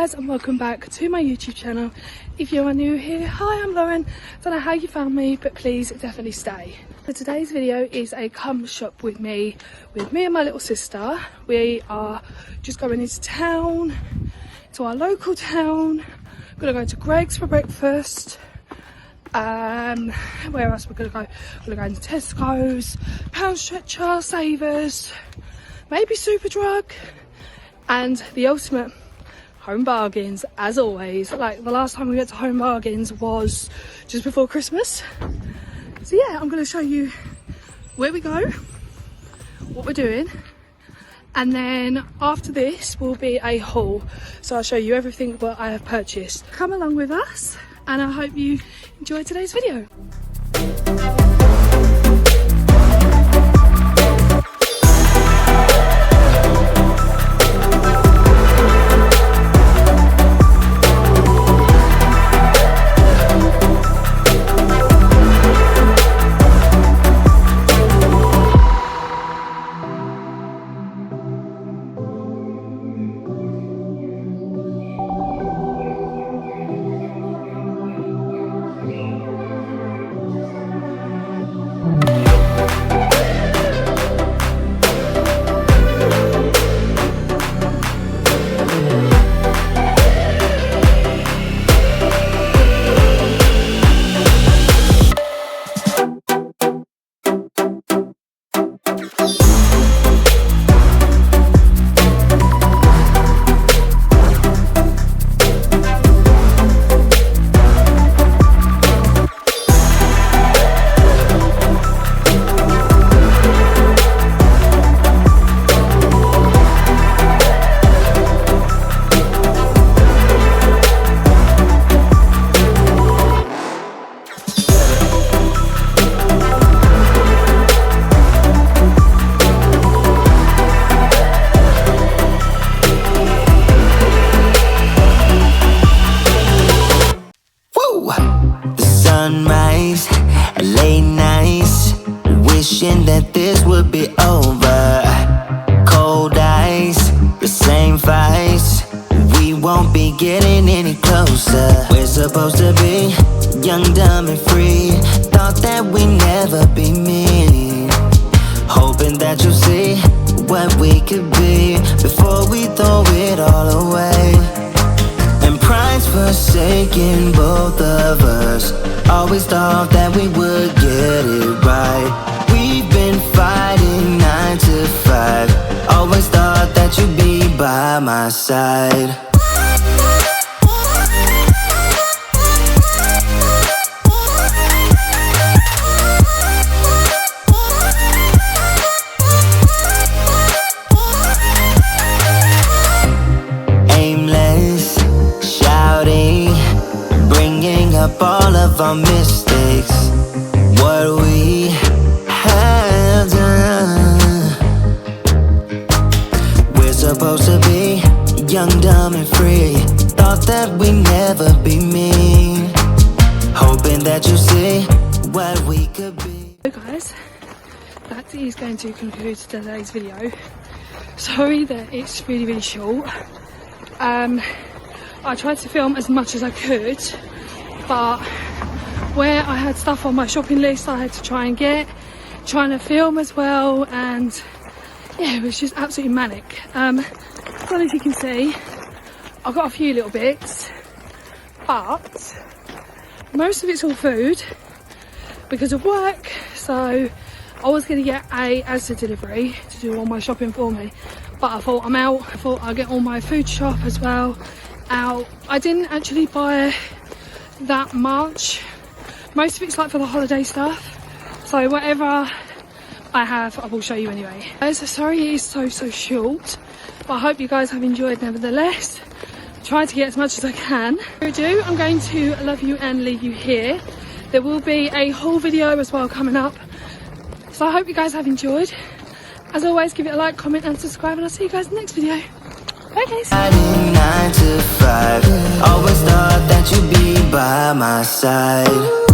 guys, and welcome back to my YouTube channel. If you are new here, hi, I'm Lauren. Don't know how you found me, but please definitely stay. So today's video is a come shop with me and my little sister. We are just going into town, to our local town. We're gonna go to Greg's for breakfast. Where else we're gonna go? We're gonna go into Tesco's, Pound Stretcher, Savers, maybe Superdrug, and the ultimate Home Bargains, as always. Like the last time we went to Home Bargains was just before Christmas. So yeah, I'm going to show you where we go, what we're doing, and then after this will be a haul. So I'll show you everything that I have purchased. Come along with us, and I hope you enjoy today's video. Sunrise, late nights, wishing that this would be over. Cold ice, the same fights, we won't be getting any closer. We're supposed to be young, dumb and free. Thought that we'd never be mean. Hoping that you'll see what we could be before we throw it all away. And pride's forsaken both of us. Always thought that we would get it right. We've been fighting 9 to 5. Always thought that you'd be by my side. Aimless, shouting, bringing up all of our mistakes, what we have done. We're supposed to be young, dumb and free. Thought that we'd never be mean. Hoping that you see what we could be. So guys, that is going to conclude today's video. Sorry that it's really short. I tried to film as much as I could, but where I had stuff on my shopping list I had to trying to film as well, and yeah, it was just absolutely manic. So as you can see, I've got a few little bits, but most of it's all food because of work. So I was going to get a Asda delivery to do all my shopping for me, but I thought I'm out. I thought I'd get all my food shop as well out. I didn't actually buy that much. Most of it's like for the holiday stuff, so whatever I have I will show you anyway. Guys, sorry it is so short, but I hope you guys have enjoyed nevertheless. Try to get as much as I can. I'm going to love you and leave you here. There will be a haul video as well coming up, so I hope you guys have enjoyed. As always, give it a like, comment and subscribe, and I'll see you guys in the next video. Bye guys. 9 to 5. Always thought that you'd be by my side.